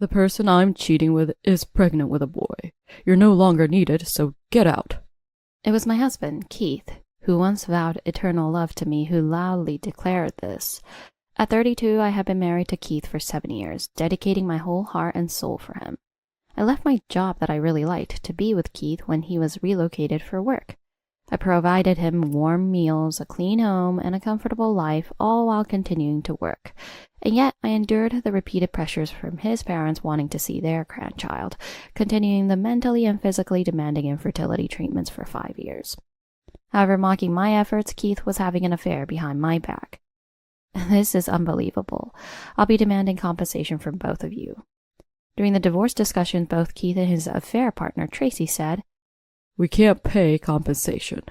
The person I'm cheating with is pregnant with a boy. You're no longer needed, so get out. It was my husband, Keith, who once vowed eternal love to me, who loudly declared this. At 32, I had been married to Keith for 7 years, dedicating my whole heart and soul for him. I left my job that I really liked to be with Keith when he was relocated for work. I provided him warm meals, a clean home, and a comfortable life, all while continuing to work. And yet I endured the repeated pressures from his parents wanting to see their grandchild, continuing the mentally and physically demanding infertility treatments for 5 years. However, mocking my efforts, Keith was having an affair behind my back. This is unbelievable. I'll be demanding compensation from both of you. During the divorce discussion, both Keith and his affair partner, Tracy, said, We can't pay compensation.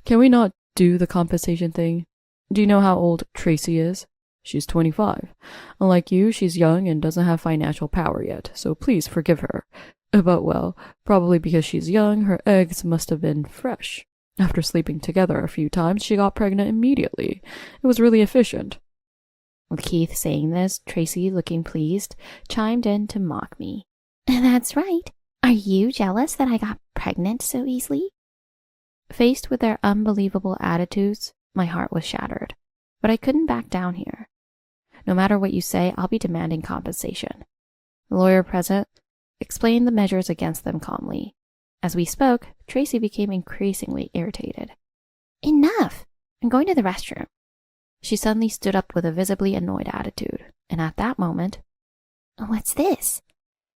Can we not do the compensation thing? Do you know how old Tracy is? She's 25. Unlike you, she's young and doesn't have financial power yet, so please forgive her. But well, probably because she's young, her eggs must have been fresh. After sleeping together a few times, she got pregnant immediately. It was really efficient. With Keith saying this, Tracy, looking pleased, chimed in to mock me. That's right. Are you jealous that I got pregnant so easily? Faced with their unbelievable attitudes, my heart was shattered. But I couldn't back down here. No matter what you say, I'll be demanding compensation. The lawyer present explained the measures against them calmly. As we spoke, Tracy became increasingly irritated. Enough! I'm going to the restroom. She suddenly stood up with a visibly annoyed attitude, and at that moment, What's this?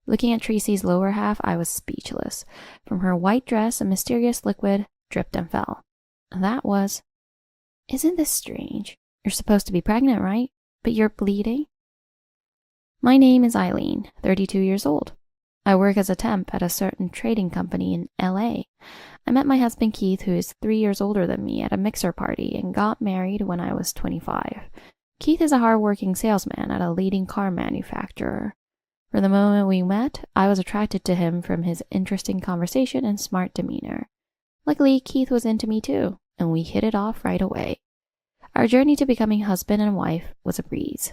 Looking at Tracy's lower half, I was speechless. From her white dress, a mysterious liquid dripped and fell. That was, Isn't this strange? You're supposed to be pregnant, right? But you're bleeding? My name is Eileen, 32 years old. I work as a temp at a certain trading company in LA. I met my husband Keith, who is 3 years older than me, at a mixer party and got married when I was 25. Keith is a hard-working salesman at a leading car manufacturer. From the moment we met, I was attracted to him from his interesting conversation and smart demeanor. Luckily, Keith was into me too, and we hit it off right away. Our journey to becoming husband and wife was a breeze.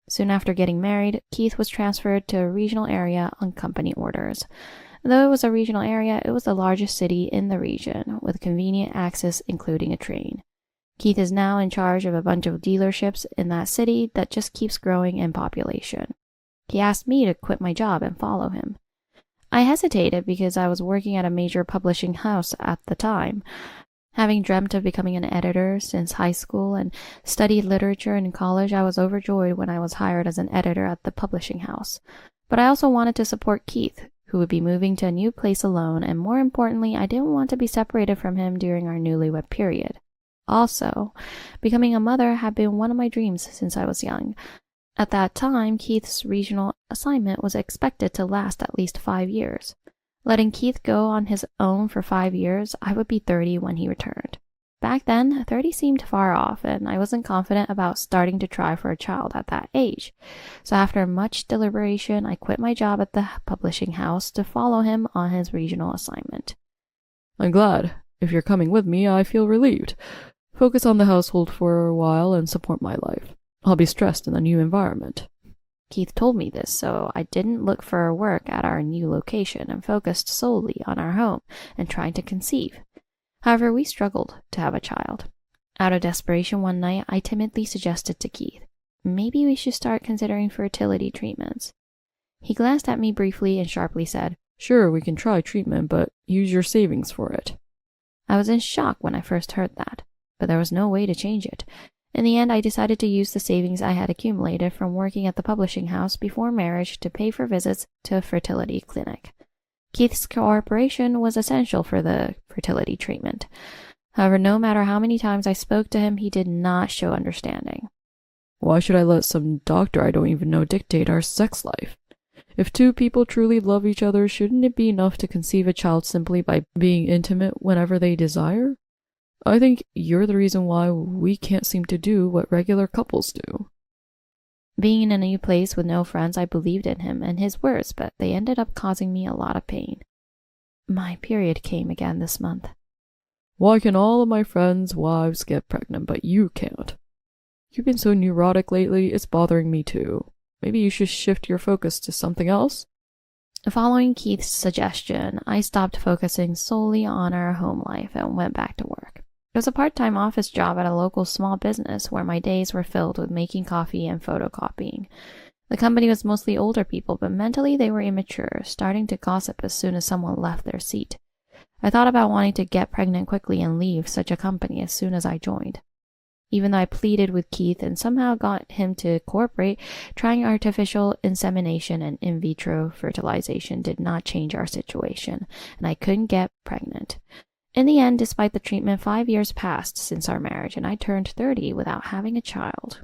Soon after getting married, Keith was transferred to a regional area on company orders. Though it was a regional area, it was the largest city in the region, with convenient access including a train. Keith is now in charge of a bunch of dealerships in that city that just keeps growing in population. He asked me to quit my job and follow him. I hesitated because I was working at a major publishing house at the time. Having dreamt of becoming an editor since high school and studied literature in college, I was overjoyed when I was hired as an editor at the publishing house. But I also wanted to support Keith, who would be moving to a new place alone, and more importantly, I didn't want to be separated from him during our newlywed period. Also, becoming a mother had been one of my dreams since I was young. At that time, Keith's regional assignment was expected to last at least 5 years. Letting Keith go on his own for 5 years, I would be 30 when he returned. Back then, 30 seemed far off, and I wasn't confident about starting to try for a child at that age. So after much deliberation, I quit my job at the publishing house to follow him on his regional assignment. I'm glad. If you're coming with me, I feel relieved. Focus on the household for a while and support my life. I'll be stressed in the new environment. Keith told me this, so I didn't look for work at our new location and focused solely on our home and trying to conceive. However, we struggled to have a child. Out of desperation one night, I timidly suggested to Keith, maybe we should start considering fertility treatments. He glanced at me briefly and sharply said, Sure, we can try treatment, but use your savings for it. I was in shock when I first heard that, but there was no way to change it. In the end, I decided to use the savings I had accumulated from working at the publishing house before marriage to pay for visits to a fertility clinic. Keith's cooperation was essential for the fertility treatment. However, no matter how many times I spoke to him, he did not show understanding. Why should I let some doctor I don't even know dictate our sex life? If two people truly love each other, shouldn't it be enough to conceive a child simply by being intimate whenever they desire? I think you're the reason why we can't seem to do what regular couples do. Being in a new place with no friends, I believed in him and his words, but they ended up causing me a lot of pain. My period came again this month. Why can all of my friends' wives get pregnant, but you can't? You've been so neurotic lately, it's bothering me too. Maybe you should shift your focus to something else? Following Keith's suggestion, I stopped focusing solely on our home life and went back to work. It was a part-time office job at a local small business where my days were filled with making coffee and photocopying. The company was mostly older people, but mentally they were immature, starting to gossip as soon as someone left their seat. I thought about wanting to get pregnant quickly and leave such a company as soon as I joined. Even though I pleaded with Keith and somehow got him to cooperate, trying artificial insemination and in vitro fertilization did not change our situation, and I couldn't get pregnant. In the end, despite the treatment, 5 years passed since our marriage, and I turned 30 without having a child.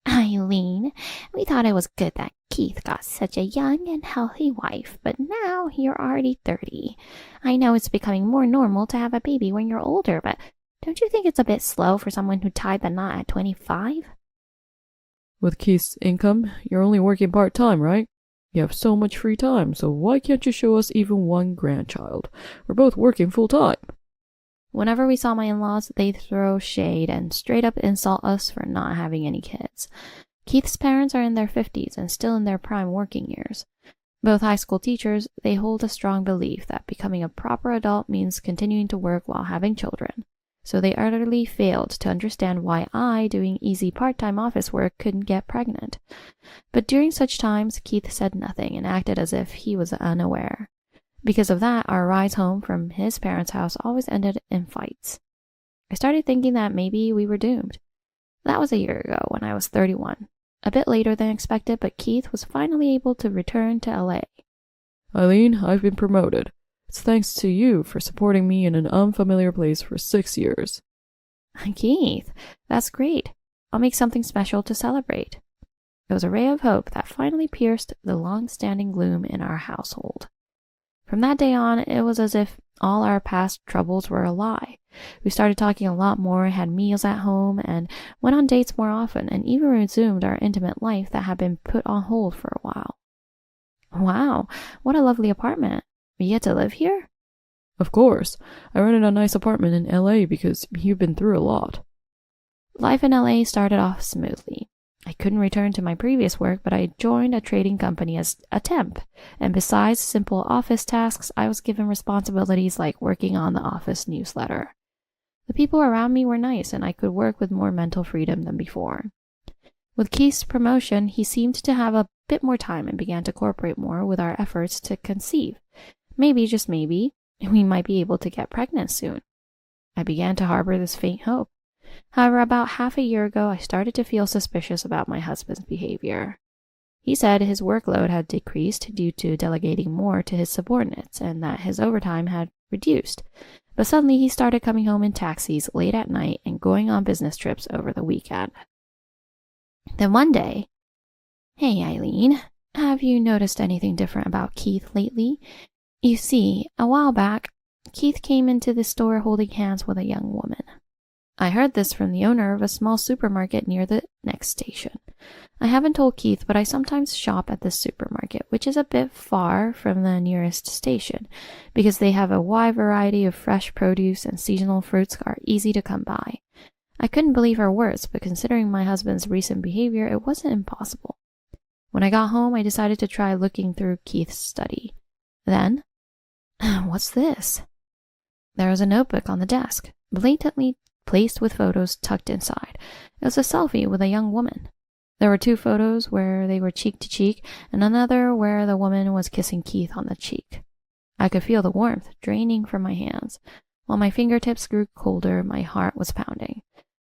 Eileen, we thought it was good that Keith got such a young and healthy wife, but now you're already 30. I know it's becoming more normal to have a baby when you're older, but don't you think it's a bit slow for someone who tied the knot at 25? With Keith's income, you're only working part-time, right? You have so much free time, so why can't you show us even one grandchild? We're both working full-time. Whenever we saw my in-laws, they'd throw shade and straight up insult us for not having any kids. Keith's parents are in their 50s and still in their prime working years. Both high school teachers, they hold a strong belief that becoming a proper adult means continuing to work while having children. So they utterly failed to understand why I, doing easy part-time office work, couldn't get pregnant. But during such times, Keith said nothing and acted as if he was unaware. Because of that, our rides home from his parents' house always ended in fights. I started thinking that maybe we were doomed. That was a year ago when I was 31. A bit later than expected, but Keith was finally able to return to LA. Eileen, I've been promoted. It's thanks to you for supporting me in an unfamiliar place for 6 years. Keith, that's great. I'll make something special to celebrate. It was a ray of hope that finally pierced the long-standing gloom in our household. From that day on, it was as if all our past troubles were a lie. We started talking a lot more, had meals at home, and went on dates more often, and even resumed our intimate life that had been put on hold for a while. Wow, what a lovely apartment. You get to live here? Of course. I rented a nice apartment in LA because you've been through a lot. Life in LA started off smoothly. I couldn't return to my previous work, but I joined a trading company as a temp, and besides simple office tasks, I was given responsibilities like working on the office newsletter. The people around me were nice, and I could work with more mental freedom than before. With Keith's promotion, he seemed to have a bit more time and began to cooperate more with our efforts to conceive. Maybe, just maybe, we might be able to get pregnant soon. I began to harbor this faint hope. However, about half a year ago, I started to feel suspicious about my husband's behavior. He said his workload had decreased due to delegating more to his subordinates and that his overtime had reduced. But suddenly he started coming home in taxis late at night and going on business trips over the weekend. Then one day, "Hey, Eileen, have you noticed anything different about Keith lately? You see, a while back, Keith came into the store holding hands with a young woman." I heard this from the owner of a small supermarket near the next station. I haven't told Keith, but I sometimes shop at this supermarket, which is a bit far from the nearest station, because they have a wide variety of fresh produce and seasonal fruits are easy to come by. I couldn't believe her words, but considering my husband's recent behavior, it wasn't impossible. When I got home, I decided to try looking through Keith's study. Then, what's this? There was a notebook on the desk, blatantly placed with photos tucked inside. It was a selfie with a young woman. There were 2 photos where they were cheek to cheek, and another where the woman was kissing Keith on the cheek. I could feel the warmth draining from my hands. While my fingertips grew colder, my heart was pounding.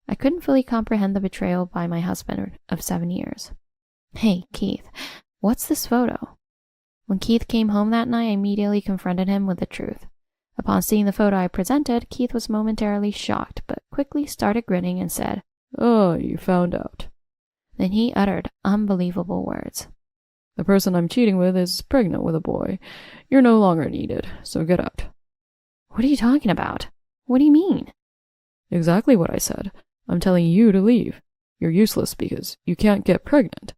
I couldn't fully comprehend the betrayal by my husband of 7 years. "Hey, Keith, what's this photo?" When Keith came home that night, I immediately confronted him with the truth. Upon seeing the photo I presented, Keith was momentarily shocked, but quickly started grinning and said, "Oh, you found out." Then he uttered unbelievable words. "The person I'm cheating with is pregnant with a boy. You're no longer needed, so get out." "What are you talking about? What do you mean?" "Exactly what I said. I'm telling you to leave. You're useless because you can't get pregnant."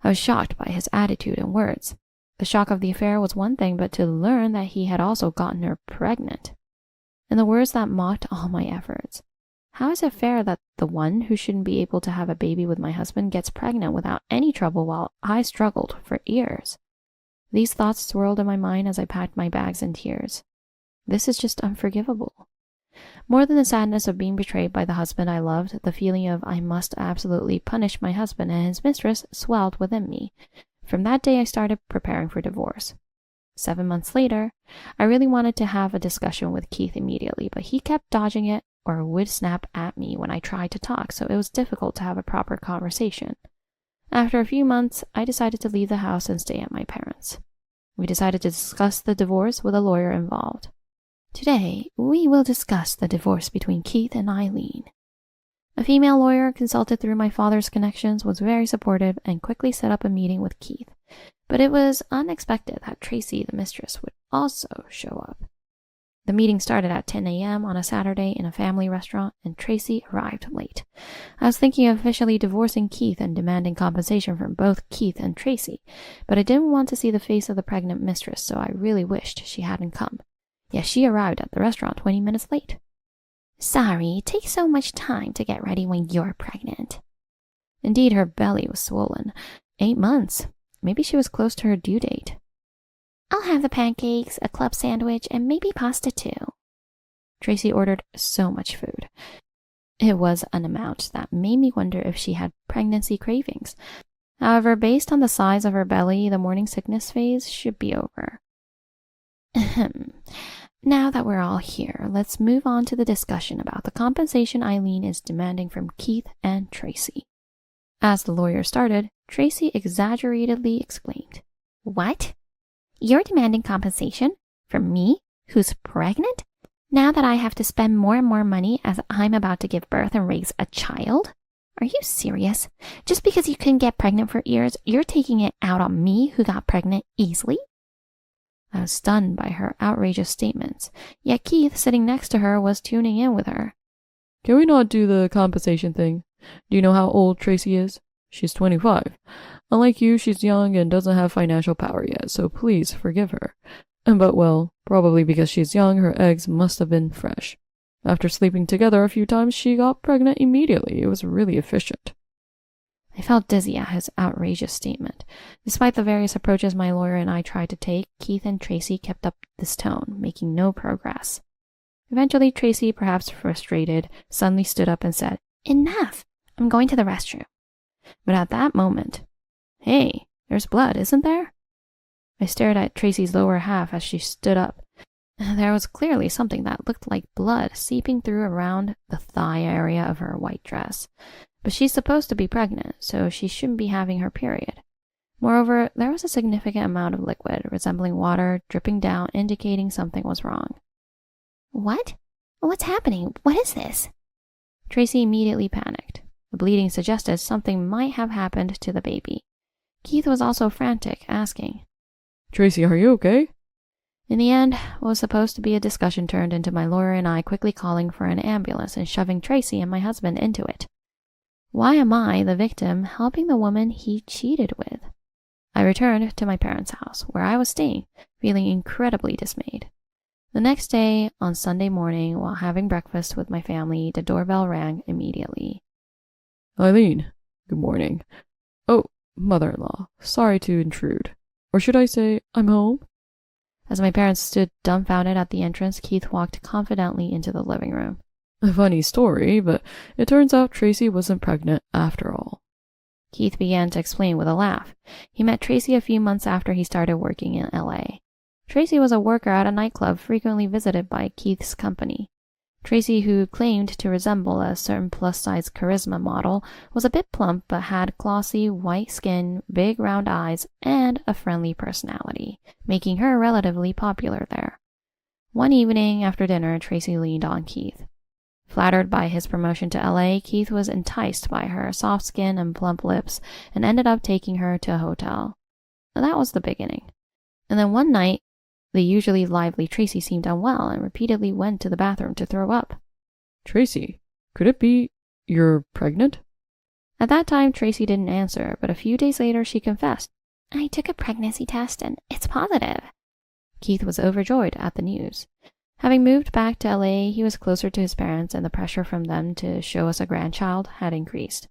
I was shocked by his attitude and words. The shock of the affair was one thing, but to learn that he had also gotten her pregnant. In the words that mocked all my efforts. How is it fair that the one who shouldn't be able to have a baby with my husband gets pregnant without any trouble while I struggled for years? These thoughts swirled in my mind as I packed my bags in tears. This is just unforgivable. More than the sadness of being betrayed by the husband I loved, the feeling of I must absolutely punish my husband and his mistress swelled within me. From that day, I started preparing for divorce. 7 months later, I really wanted to have a discussion with Keith immediately, but he kept dodging it or would snap at me when I tried to talk, so it was difficult to have a proper conversation. After a few months, I decided to leave the house and stay at my parents'. We decided to discuss the divorce with a lawyer involved. Today, we will discuss the divorce between Keith and Eileen. A female lawyer consulted through my father's connections was very supportive and quickly set up a meeting with Keith, but it was unexpected that Tracy, the mistress, would also show up. The meeting started at 10 a.m. on a Saturday in a family restaurant, and Tracy arrived late. I was thinking of officially divorcing Keith and demanding compensation from both Keith and Tracy, but I didn't want to see the face of the pregnant mistress, so I really wished she hadn't come. Yet she arrived at the restaurant 20 minutes late. Sorry, it takes so much time to get ready when you're pregnant. Indeed, her belly was swollen. 8 months. Maybe she was close to her due date. I'll have the pancakes, a club sandwich, and maybe pasta too. Tracy ordered so much food. It was an amount that made me wonder if she had pregnancy cravings. However, based on the size of her belly, the morning sickness phase should be over. Now that we're all here, let's move on to the discussion about the compensation Eileen is demanding from Keith and Tracy. As the lawyer started, Tracy exaggeratedly exclaimed, What? You're demanding compensation from me, who's pregnant? Now that I have to spend more and more money as I'm about to give birth and raise a child? Are you serious? Just because you couldn't get pregnant for years, you're taking it out on me who got pregnant easily? I was stunned by her outrageous statements, yet Keith, sitting next to her, was tuning in with her. Can we not do the compensation thing? Do you know how old Tracy is? She's 25. Unlike you, she's young and doesn't have financial power yet, so please forgive her. But well, probably because she's young, her eggs must have been fresh. After sleeping together a few times, she got pregnant immediately. It was really efficient. I felt dizzy at his outrageous statement. Despite the various approaches my lawyer and I tried to take, Keith and Tracy kept up this tone, making no progress. Eventually, Tracy, perhaps frustrated, suddenly stood up and said, Enough! I'm going to the restroom. But at that moment, Hey, there's blood, isn't there? I stared at Tracy's lower half as she stood up. There was clearly something that looked like blood seeping through around the thigh area of her white dress. But she's supposed to be pregnant, so she shouldn't be having her period. Moreover, there was a significant amount of liquid, resembling water, dripping down, indicating something was wrong. What? What's happening? What is this? Tracy immediately panicked. The bleeding suggested something might have happened to the baby. Keith was also frantic, asking, Tracy, are you okay? In the end, what was supposed to be a discussion turned into my lawyer and I quickly calling for an ambulance and shoving Tracy and my husband into it. Why am I, the victim, helping the woman he cheated with? I returned to my parents' house, where I was staying, feeling incredibly dismayed. The next day, on Sunday morning, while having breakfast with my family, the doorbell rang immediately. Eileen, good morning. Oh, mother-in-law, sorry to intrude. Or should I say, I'm home? As my parents stood dumbfounded at the entrance, Keith walked confidently into the living room. A funny story, but it turns out Tracy wasn't pregnant after all. Keith began to explain with a laugh. He met Tracy a few months after he started working in LA. Tracy was a worker at a nightclub frequently visited by Keith's company. Tracy, who claimed to resemble a certain plus-size charisma model, was a bit plump but had glossy white skin, big round eyes, and a friendly personality, making her relatively popular there. One evening after dinner, Tracy leaned on Keith. Flattered by his promotion to LA, Keith was enticed by her soft skin and plump lips and ended up taking her to a hotel. That was the beginning. And then one night, the usually lively Tracy seemed unwell and repeatedly went to the bathroom to throw up. Tracy, could it be you're pregnant? At that time, Tracy didn't answer, but a few days later she confessed, I took a pregnancy test and it's positive. Keith was overjoyed at the news. Having moved back to LA, he was closer to his parents, and the pressure from them to show us a grandchild had increased.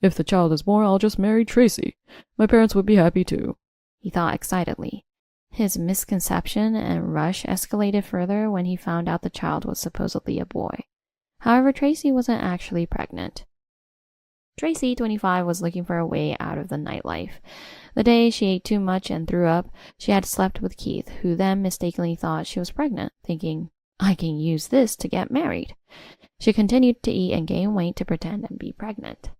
If the child is born, I'll just marry Tracy. My parents would be happy too, he thought excitedly. His misconception and rush escalated further when he found out the child was supposedly a boy. However, Tracy wasn't actually pregnant. Tracy, 25, was looking for a way out of the nightlife. The day she ate too much and threw up, she had slept with Keith, who then mistakenly thought she was pregnant, thinking, I can use this to get married. She continued to eat and gain weight to pretend and be pregnant.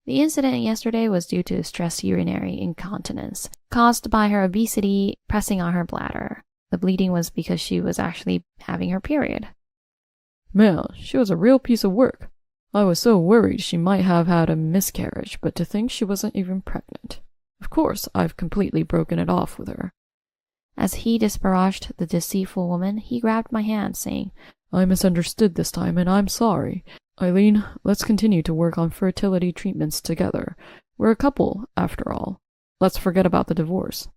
The incident yesterday was due to stress urinary incontinence, caused by her obesity pressing on her bladder. The bleeding was because she was actually having her period. Man, she was a real piece of work. I was so worried she might have had a miscarriage, but to think she wasn't even pregnant. Of course, I've completely broken it off with her. As he disparaged the deceitful woman, he grabbed my hand, saying, I misunderstood this time, and I'm sorry. Eileen, let's continue to work on fertility treatments together. We're a couple, after all. Let's forget about the divorce.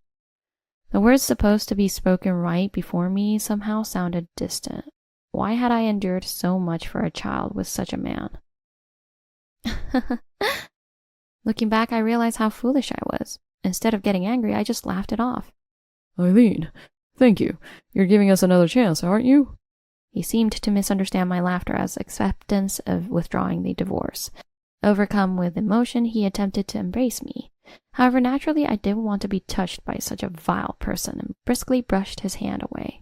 The words supposed to be spoken right before me somehow sounded distant. Why had I endured so much for a child with such a man? Looking back, I realized how foolish I was. Instead of getting angry, I just laughed it off. Eileen, thank you. You're giving us another chance, aren't you? He seemed to misunderstand my laughter as acceptance of withdrawing the divorce. Overcome with emotion, he attempted to embrace me. However, naturally, I didn't want to be touched by such a vile person and briskly brushed his hand away.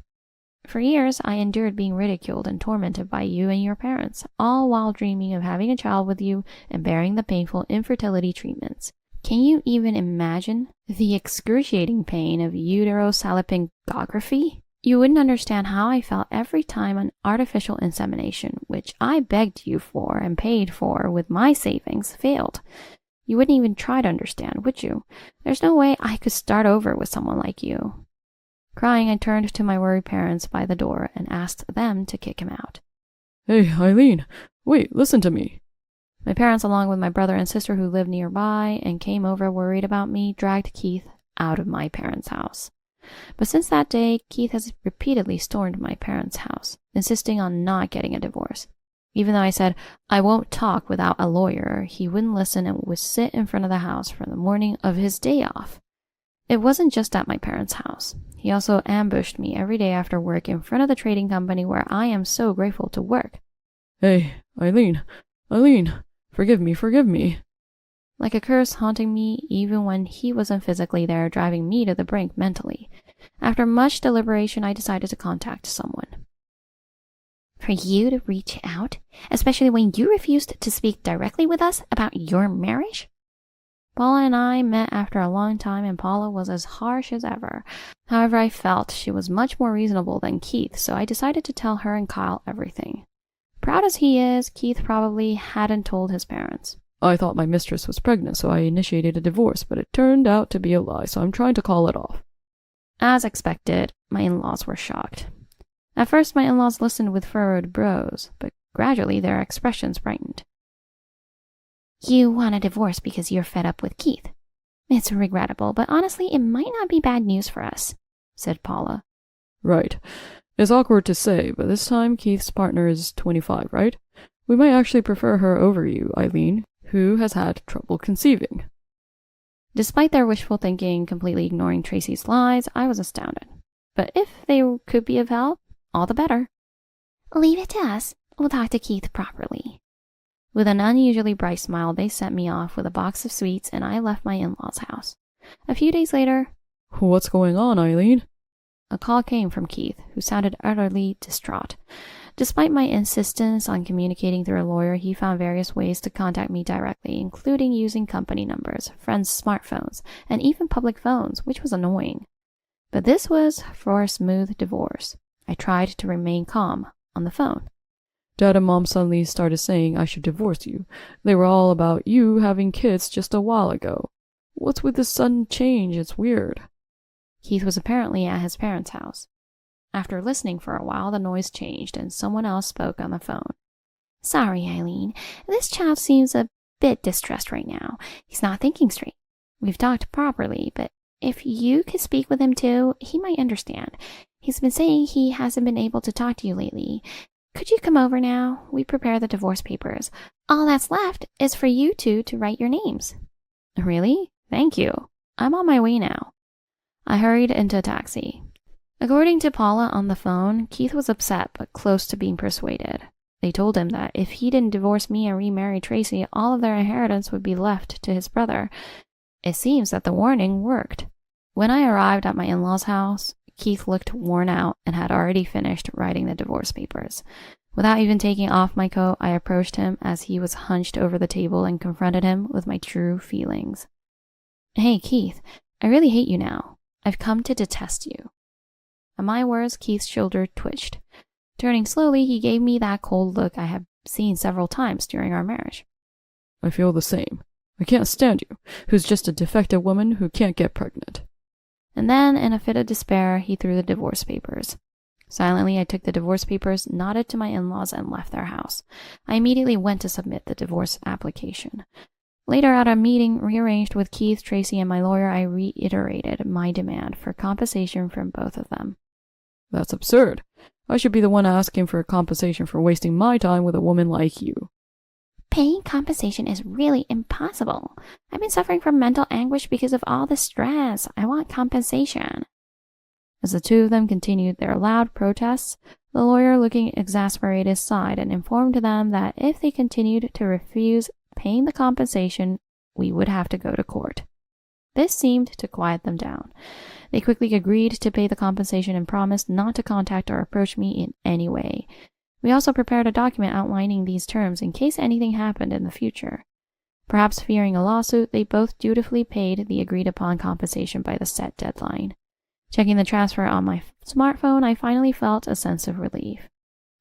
For years, I endured being ridiculed and tormented by you and your parents, all while dreaming of having a child with you and bearing the painful infertility treatments. Can you even imagine the excruciating pain of uterosalpingography? You wouldn't understand how I felt every time an artificial insemination, which I begged you for and paid for with my savings, failed. You wouldn't even try to understand, would you? There's no way I could start over with someone like you. Crying, I turned to my worried parents by the door and asked them to kick him out. Hey, Eileen, wait, listen to me. My parents, along with my brother and sister who lived nearby and came over worried about me, dragged Keith out of my parents' house. But since that day, Keith has repeatedly stormed my parents' house, insisting on not getting a divorce. Even though I said, I won't talk without a lawyer, he wouldn't listen and would sit in front of the house from the morning of his day off. It wasn't just at my parents' house. He also ambushed me every day after work in front of the trading company where I am so grateful to work. Hey, Eileen, forgive me. Like a curse haunting me even when he wasn't physically there, driving me to the brink mentally. After much deliberation, I decided to contact someone. For you to reach out, especially when you refused to speak directly with us about your marriage? Paula and I met after a long time, and Paula was as harsh as ever. However, I felt she was much more reasonable than Keith, so I decided to tell her and Kyle everything. Proud as he is, Keith probably hadn't told his parents. I thought my mistress was pregnant, so I initiated a divorce, but it turned out to be a lie, so I'm trying to call it off. As expected, my in-laws were shocked. At first, my in-laws listened with furrowed brows, but gradually their expressions brightened. You want a divorce because you're fed up with Keith. It's regrettable, but honestly, it might not be bad news for us, said Paula. Right. It's awkward to say, but this time Keith's partner is 25, right? We might actually prefer her over you, Eileen, who has had trouble conceiving. Despite their wishful thinking, completely ignoring Tracy's lies, I was astounded. But if they could be of help, all the better. Leave it to us. We'll talk to Keith properly. With an unusually bright smile, they sent me off with a box of sweets, and I left my in-laws' house. A few days later... What's going on, Eileen? A call came from Keith, who sounded utterly distraught. Despite my insistence on communicating through a lawyer, he found various ways to contact me directly, including using company numbers, friends' smartphones, and even public phones, which was annoying. But this was for a smooth divorce. I tried to remain calm on the phone. Dad and Mom suddenly started saying I should divorce you. They were all about you having kids just a while ago. What's with this sudden change? It's weird. Keith was apparently at his parents' house. After listening for a while, the noise changed and someone else spoke on the phone. Sorry, Eileen. This child seems a bit distressed right now. He's not thinking straight. We've talked properly, but if you could speak with him too, he might understand. He's been saying he hasn't been able to talk to you lately. Could you come over now? We prepare the divorce papers. All that's left is for you two to write your names. Really? Thank you. I'm on my way now. I hurried into a taxi. According to Paula on the phone, Keith was upset but close to being persuaded. They told him that if he didn't divorce me and remarry Tracy, all of their inheritance would be left to his brother. It seems that the warning worked. When I arrived at my in-laws' house, Keith looked worn out and had already finished writing the divorce papers. Without even taking off my coat, I approached him as he was hunched over the table and confronted him with my true feelings. Hey, Keith, I really hate you now. I've come to detest you. At my words, Keith's shoulder twitched. Turning slowly, he gave me that cold look I had seen several times during our marriage. I feel the same. I can't stand you, who's just a defective woman who can't get pregnant. And then, in a fit of despair, he threw the divorce papers. Silently, I took the divorce papers, nodded to my in-laws, and left their house. I immediately went to submit the divorce application. Later, at a meeting rearranged with Keith, Tracy, and my lawyer, I reiterated my demand for compensation from both of them. That's absurd. I should be the one asking for compensation for wasting my time with a woman like you. Paying compensation is really impossible. I've been suffering from mental anguish because of all the stress. I want compensation. As the two of them continued their loud protests, the lawyer, looking exasperated, sighed and informed them that if they continued to refuse paying the compensation, we would have to go to court. This seemed to quiet them down. They quickly agreed to pay the compensation and promised not to contact or approach me in any way. We also prepared a document outlining these terms in case anything happened in the future. Perhaps fearing a lawsuit, they both dutifully paid the agreed-upon compensation by the set deadline. Checking the transfer on my smartphone, I finally felt a sense of relief.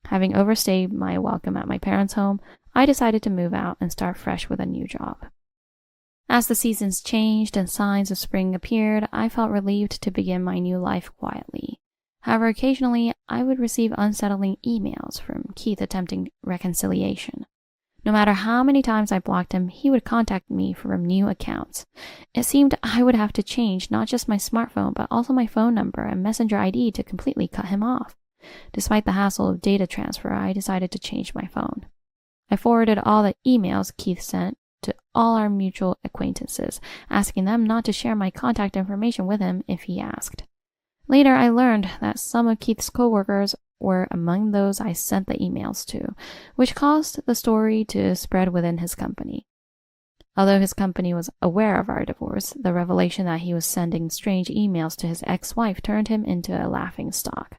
Having overstayed my welcome at my parents' home, I decided to move out and start fresh with a new job. As the seasons changed and signs of spring appeared, I felt relieved to begin my new life quietly. However, occasionally I would receive unsettling emails from Keith attempting reconciliation. No matter how many times I blocked him, he would contact me from new accounts. It seemed I would have to change not just my smartphone, but also my phone number and Messenger ID to completely cut him off. Despite the hassle of data transfer, I decided to change my phone. I forwarded all the emails Keith sent to all our mutual acquaintances, asking them not to share my contact information with him if he asked. Later, I learned that some of Keith's coworkers were among those I sent the emails to, which caused the story to spread within his company. Although his company was aware of our divorce, the revelation that he was sending strange emails to his ex-wife turned him into a laughingstock.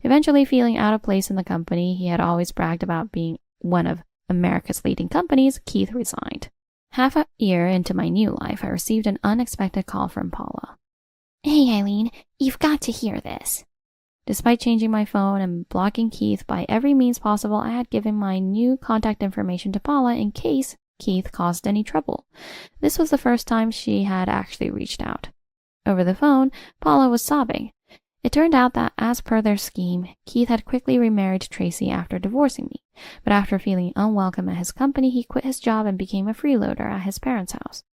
Eventually, feeling out of place in the company he had always bragged about being one of America's leading companies, Keith resigned. Half a year into my new life, I received an unexpected call from Paula. Hey, Eileen, you've got to hear this. Despite changing my phone and blocking Keith by every means possible, I had given my new contact information to Paula in case Keith caused any trouble. This was the first time she had actually reached out. Over the phone, Paula was sobbing. It turned out that, as per their scheme, Keith had quickly remarried Tracy after divorcing me, but after feeling unwelcome at his company, he quit his job and became a freeloader at his parents' house.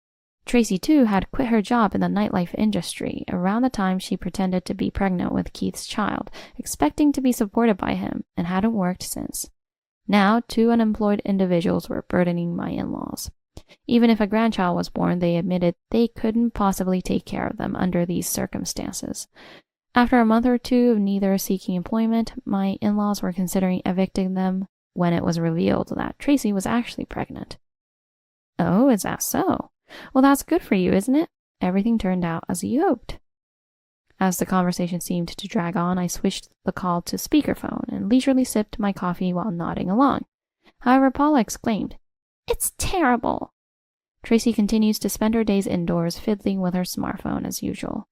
Tracy, too, had quit her job in the nightlife industry around the time she pretended to be pregnant with Keith's child, expecting to be supported by him, and hadn't worked since. Now, two unemployed individuals were burdening my in-laws. Even if a grandchild was born, they admitted they couldn't possibly take care of them under these circumstances. After a month or two of neither seeking employment, my in-laws were considering evicting them when it was revealed that Tracy was actually pregnant. Oh, is that so? Well, that's good for you, isn't it? Everything turned out as you hoped. As the conversation seemed to drag on, I switched the call to speakerphone and leisurely sipped my coffee while nodding along. However, Paula exclaimed, "It's terrible!" Tracy continues to spend her days indoors fiddling with her smartphone as usual.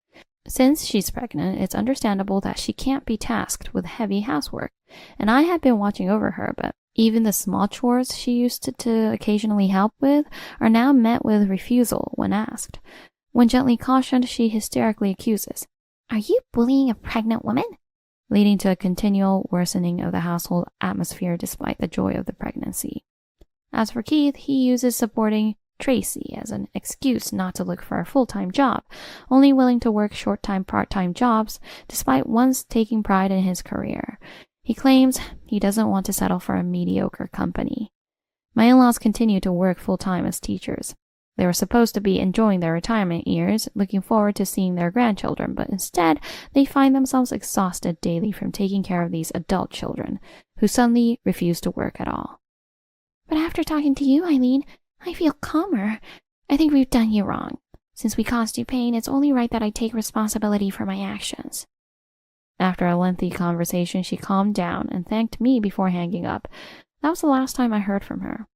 Since she's pregnant, it's understandable that she can't be tasked with heavy housework, and I had been watching over her, but even the small chores she used to occasionally help with are now met with refusal when asked. When gently cautioned, she hysterically accuses, "Are you bullying a pregnant woman?" leading to a continual worsening of the household atmosphere despite the joy of the pregnancy. As for Keith, he uses supporting Tracy as an excuse not to look for a full-time job, only willing to work short-time, part-time jobs despite once taking pride in his career. He claims he doesn't want to settle for a mediocre company. My in-laws continue to work full-time as teachers. They were supposed to be enjoying their retirement years, looking forward to seeing their grandchildren, but instead they find themselves exhausted daily from taking care of these adult children, who suddenly refuse to work at all. But after talking to you, Eileen, I feel calmer. I think we've done you wrong. Since we caused you pain, it's only right that I take responsibility for my actions. After a lengthy conversation, she calmed down and thanked me before hanging up. That was the last time I heard from her.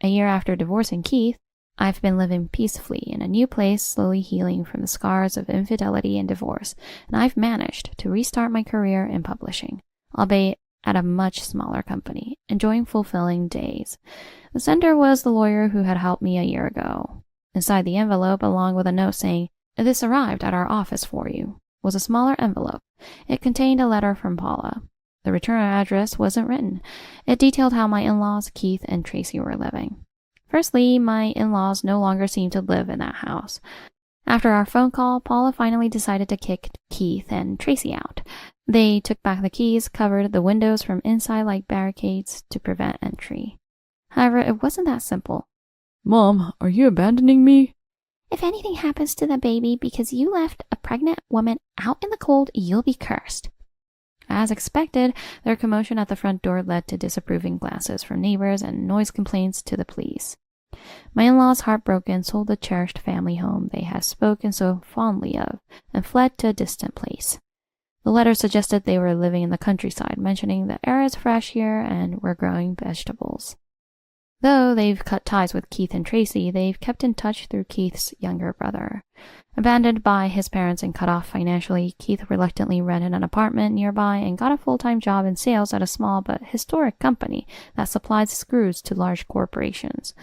A year after divorcing Keith, I've been living peacefully in a new place, slowly healing from the scars of infidelity and divorce, and I've managed to restart my career in publishing, albeit at a much smaller company, enjoying fulfilling days. The sender was the lawyer who had helped me a year ago. Inside the envelope, along with a note saying, "This arrived at our office for you," was a smaller envelope. It contained a letter from Paula. The return address wasn't written. It detailed how my in-laws, Keith and Tracy, were living. Firstly, my in-laws no longer seemed to live in that house. After our phone call, Paula finally decided to kick Keith and Tracy out. They took back the keys, covered the windows from inside like barricades to prevent entry. However, it wasn't that simple. Mom, are you abandoning me? If anything happens to the baby because you left a pregnant woman out in the cold, you'll be cursed. As expected, their commotion at the front door led to disapproving glances from neighbors and noise complaints to the police. My in-laws, heartbroken, sold the cherished family home they had spoken so fondly of and fled to a distant place. The letter suggested they were living in the countryside, mentioning the air is fresh here and were growing vegetables. Though they've cut ties with Keith and Tracy, they've kept in touch through Keith's younger brother. Abandoned by his parents and cut off financially, Keith reluctantly rented an apartment nearby and got a full-time job in sales at a small but historic company that supplied screws to large corporations.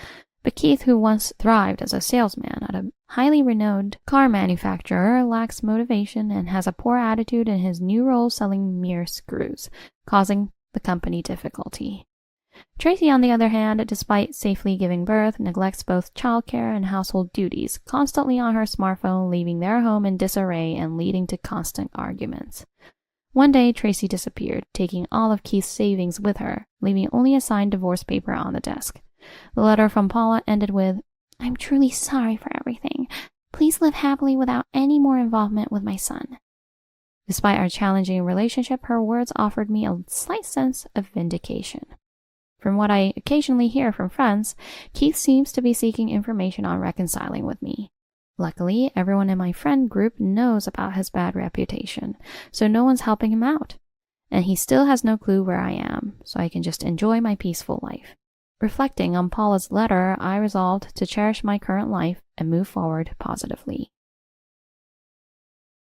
But Keith, who once thrived as a salesman at a highly renowned car manufacturer, lacks motivation and has a poor attitude in his new role selling mere screws, causing the company difficulty. Tracy, on the other hand, despite safely giving birth, neglects both childcare and household duties, constantly on her smartphone, leaving their home in disarray and leading to constant arguments. One day, Tracy disappeared, taking all of Keith's savings with her, leaving only a signed divorce paper on the desk. The letter from Paula ended with, "I'm truly sorry for everything. Please live happily without any more involvement with my son." Despite our challenging relationship, her words offered me a slight sense of vindication. From what I occasionally hear from friends, Keith seems to be seeking information on reconciling with me. Luckily, everyone in my friend group knows about his bad reputation, so no one's helping him out. And he still has no clue where I am, so I can just enjoy my peaceful life. Reflecting on Paula's letter, I resolved to cherish my current life and move forward positively.